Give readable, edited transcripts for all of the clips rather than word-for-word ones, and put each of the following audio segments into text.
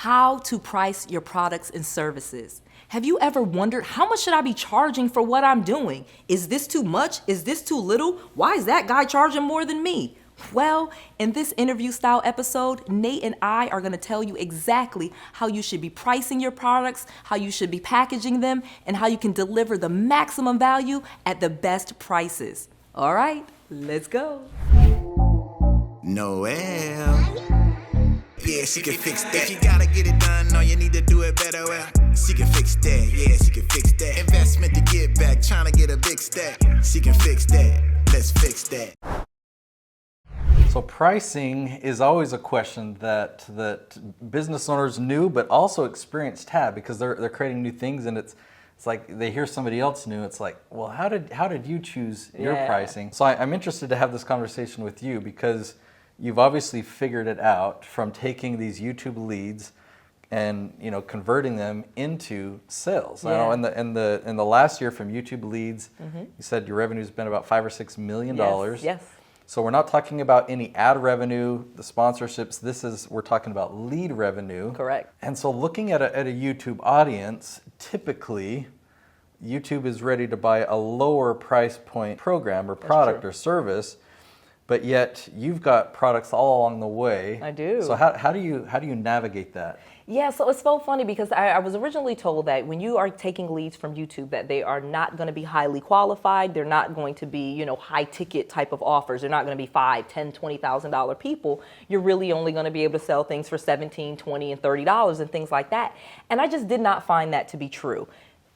How to price your products and services. Have you ever wondered, how much should I be charging for what I'm doing? Is this too much? Is this too little? Why is that guy charging more than me? Well, in this interview style episode, Nate and I are going to tell you exactly how you should be pricing your products, how you should be packaging them, and how you can deliver the maximum value at the best prices. All right, let's go. Noel. Yeah, she can fix that. If you gotta get it done, no, you need to do it better. Well, she can fix that. Yeah, she can fix that. Investment to get back, trying to get a big stack. She can fix that. Let's fix that. So pricing is always a question that business owners new but also experienced have, because they're creating new things, and it's like they hear somebody else new. It's like, well, how did you choose your pricing? So I'm interested to have this conversation with you, because you've obviously figured it out from taking these YouTube leads and converting them into sales. Yeah. I know in the last year from YouTube leads, you said your revenue's been about $5 or $6 million. Yes. So we're not talking about any ad revenue, the sponsorships. We're talking about lead revenue. Correct. And so looking at a YouTube audience, typically YouTube is ready to buy a lower price point program or product or service, but yet you've got products all along the way. I do. So how do you navigate that? Yeah, so it's so funny, because I was originally told that when you are taking leads from YouTube, that they are not going to be highly qualified. They're not going to be, high ticket type of offers. They're not going to be $5,000, $10,000, $20,000 people. You're really only going to be able to sell things for $17, $20, and $30 and things like that. And I just did not find that to be true.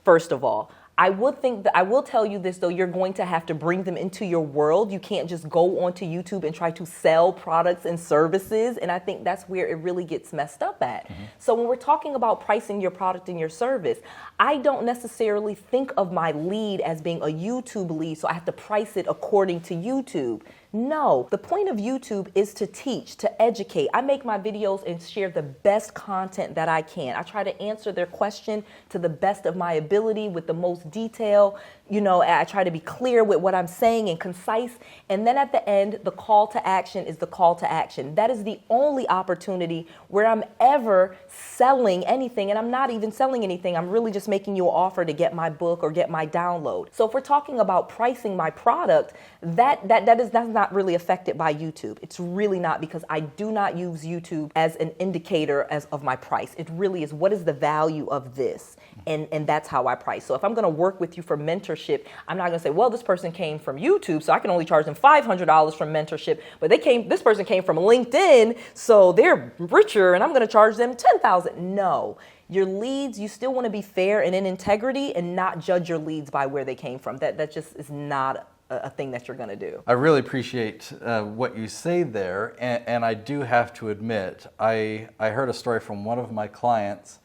First of all, I will tell you this, though, you're going to have to bring them into your world. You can't just go onto YouTube and try to sell products and services. And I think that's where it really gets messed up at. So when we're talking about pricing your product and your service, I don't necessarily think of my lead as being a YouTube lead, so I have to price it according to YouTube. No, the point of YouTube is to teach, to educate. I make my videos and share the best content that I can. I try to answer their question to the best of my ability with the most detail. I try to be clear with what I'm saying and concise. And then at the end, the call to action is the call to action. That is the only opportunity where I'm ever selling anything. And I'm not even selling anything. I'm really just making you an offer to get my book or get my download. So if we're talking about pricing my product, that's not really affected by YouTube. It's really not, because I do not use YouTube as an indicator of my price. It really is, what is the value of this? And that's how I price. So if I'm going to work with you for mentorship, I'm not going to say, well, this person came from YouTube, so I can only charge them $500 from mentorship. But this person came from LinkedIn, so they're richer, and I'm going to charge them $10,000. No. Your leads, you still want to be fair and in integrity, and not judge your leads by where they came from. That just is not a thing that you're going to do. I really appreciate what you say there, and I do have to admit, I heard a story from one of my clients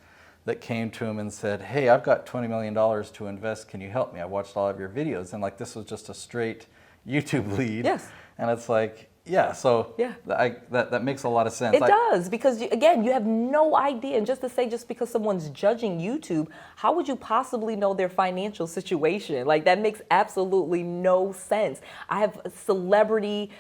that came to him and said, hey, I've got $20 million to invest, can you help me? I watched all of your videos, and this was just a straight YouTube lead. Yes. And it's like, yeah, so yeah. That makes a lot of sense. It does, because again, you have no idea. And just to say, just because someone's judging YouTube, how would you possibly know their financial situation? That makes absolutely no sense. I have celebrities,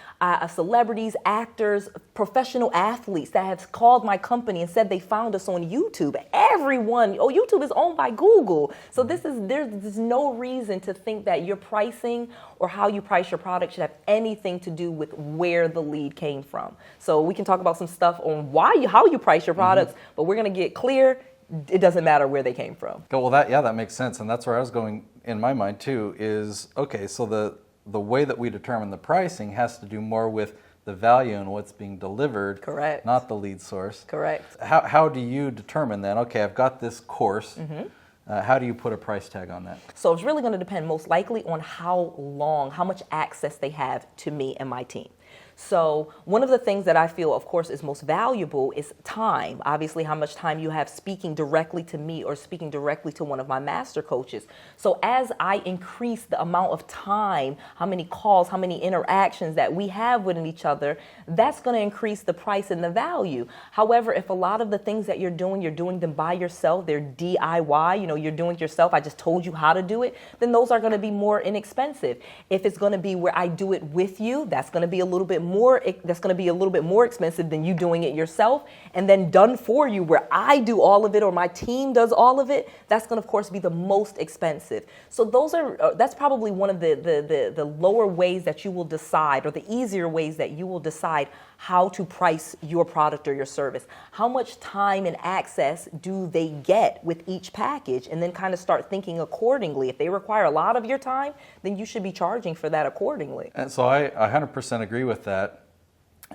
actors, professional athletes that have called my company and said they found us on YouTube. YouTube is owned by Google. So there's no reason to think that your pricing or how you price your product should have anything to do with where the lead came from. So we can talk about some stuff on how you price your products, but we're going to get clear. It doesn't matter where they came from. Well, that makes sense, and that's where I was going in my mind too. Is okay. So the way that we determine the pricing has to do more with the value and what's being delivered. Correct. Not the lead source. Correct. How do you determine then? Okay, I've got this course. How do you put a price tag on that? So it's really going to depend most likely on how much access they have to me and my team. So one of the things that I feel, of course, is most valuable is time. Obviously, how much time you have speaking directly to me or speaking directly to one of my master coaches. So as I increase the amount of time, how many calls, how many interactions that we have with each other, that's going to increase the price and the value. However, if a lot of the things that you're doing them by yourself, they're DIY, you're doing it yourself, I just told you how to do it, then those are going to be more inexpensive. If it's going to be where I do it with you, that's going to be a little bit more, that's going to be a little bit more expensive than you doing it yourself, and then done for you where I do all of it or my team does all of it, that's going to, of course, be the most expensive. So that's probably one of the lower ways that you will decide, or the easier ways that you will decide how to price your product or your service. How much time and access do they get with each package? And then kind of start thinking accordingly. If they require a lot of your time, then you should be charging for that accordingly. And so I 100% agree with that.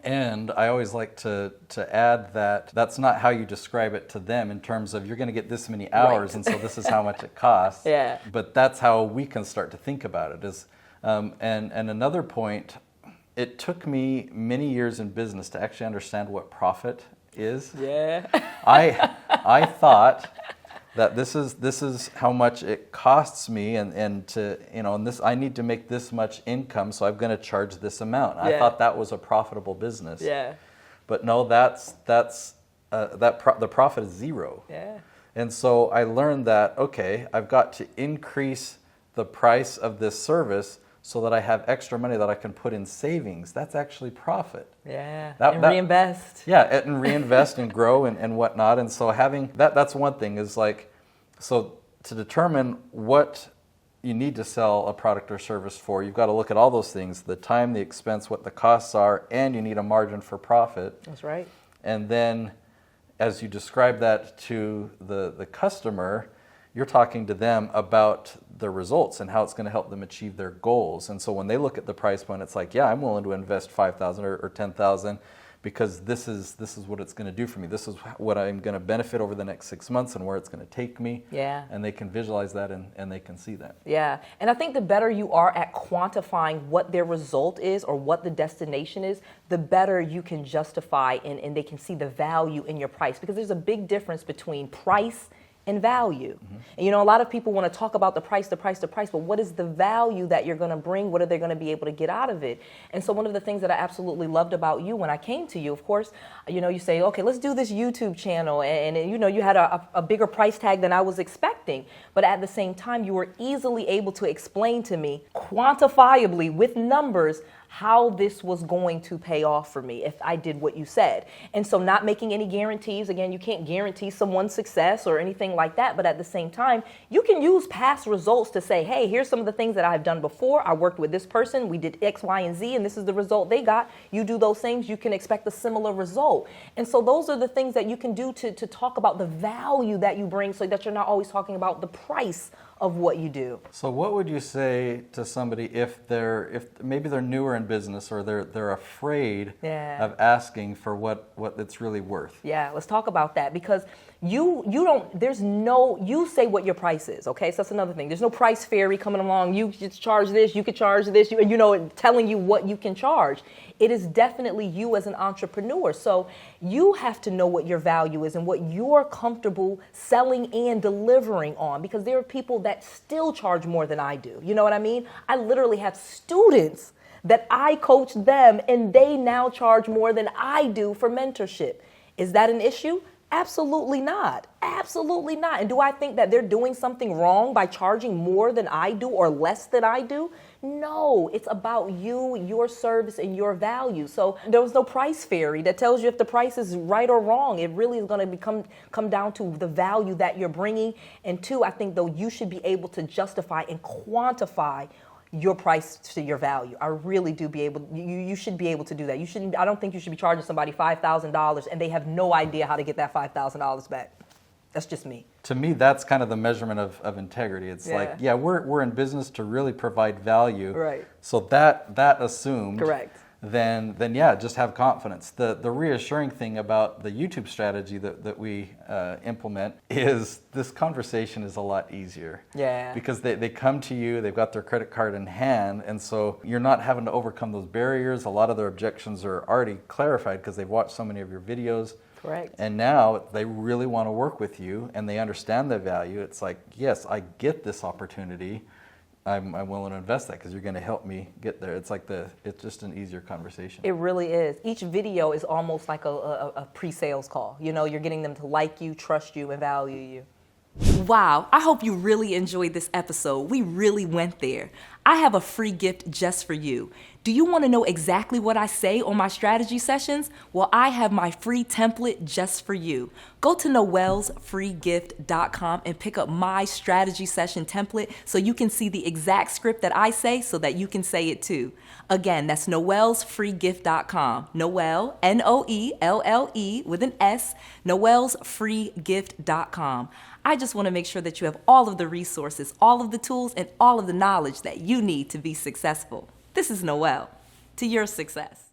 And I always like to add that that's not how you describe it to them in terms of you're going to get this many hours, right. And so this is how much it costs. Yeah. But that's how we can start to think about it. And another point, it took me many years in business to actually understand what profit is. Yeah. I thought that this is how much it costs me, and to, and this, I need to make this much income, so I'm going to charge this amount. Yeah. I thought that was a profitable business. Yeah. But no, the profit is zero. Yeah. And so I learned that, okay, I've got to increase the price of this service so that I have extra money that I can put in savings. That's actually profit. Yeah, reinvest. Yeah, and reinvest and grow and whatnot. And so having that's one thing, is like, so to determine what you need to sell a product or service for, you've got to look at all those things: the time, the expense, what the costs are, and you need a margin for profit. That's right. And then as you describe that to the customer, you're talking to them about the results and how it's going to help them achieve their goals. And so when they look at the price point, it's like, yeah, I'm willing to invest $5,000 or $10,000 because this is what it's going to do for me. This is what I'm going to benefit over the next 6 months and where it's going to take me. Yeah. And they can visualize that and they can see that. Yeah. And I think the better you are at quantifying what their result is or what the destination is, the better you can justify and they can see the value in your price, because there's a big difference between price and value. Mm-hmm. And a lot of people want to talk about the price, but what is the value that you're going to bring? What are they going to be able to get out of it? And so one of the things that I absolutely loved about you when I came to you, of course, you say, okay, let's do this YouTube channel. And you had a bigger price tag than I was expecting. But at the same time, you were easily able to explain to me quantifiably with numbers how this was going to pay off for me if I did what you said. And so not making any guarantees. Again, you can't guarantee someone's success or anything like that, but at the same time, you can use past results to say, hey, here's some of the things that I've done before. I worked with this person, we did X, Y, and Z, and this is the result they got. You do those things, you can expect a similar result. And so those are the things that you can do to talk about the value that you bring, so that you're not always talking about the price of what you do. So what would you say to somebody if maybe they're newer in business, or they're afraid of asking for what it's really worth? Yeah, let's talk about that, because you say what your price is, okay? So that's another thing. There's no price fairy coming along. You just charge this, you could charge this, telling you what you can charge. It is definitely you as an entrepreneur. So you have to know what your value is and what you're comfortable selling and delivering on, because there are people that still charge more than I do. You know what I mean? I literally have students that I coach them, and they now charge more than I do for mentorship. Is that an issue? Absolutely not. Absolutely not. And do I think that they're doing something wrong by charging more than I do or less than I do? No, it's about you, your service, and your value. So there was no price fairy that tells you if the price is right or wrong. It really is going to come down to the value that you're bringing. And two, I think, though, you should be able to justify and quantify your price to your value. I really do you should be able to do that. I don't think you should be charging somebody $5,000 and they have no idea how to get that $5,000 back. That's just me. To me, that's kind of the measurement of integrity. It's like, we're in business to really provide value. Right. So that assumed. Correct. Then just have confidence. The reassuring thing about the YouTube strategy that we implement is this conversation is a lot easier. Yeah. Because they come to you, they've got their credit card in hand, and so you're not having to overcome those barriers. A lot of their objections are already clarified because they've watched so many of your videos. Correct. And now they really want to work with you, and they understand the value. It's like, yes, I get this opportunity. I'm willing to invest that because you're going to help me get there. It's like it's just an easier conversation. It really is. Each video is almost like a pre-sales call. You're getting them to like you, trust you, and value you. Wow, I hope you really enjoyed this episode. We really went there. I have a free gift just for you. Do you want to know exactly what I say on my strategy sessions? Well, I have my free template just for you. Go to noellsfreegift.com and pick up my strategy session template so you can see the exact script that I say so that you can say it too. Again, that's noellsfreegift.com. Noelle, Noelle with an S, noellsfreegift.com. I just want to make sure that you have all of the resources, all of the tools, and all of the knowledge that you need to be successful. This is Noelle. To your success.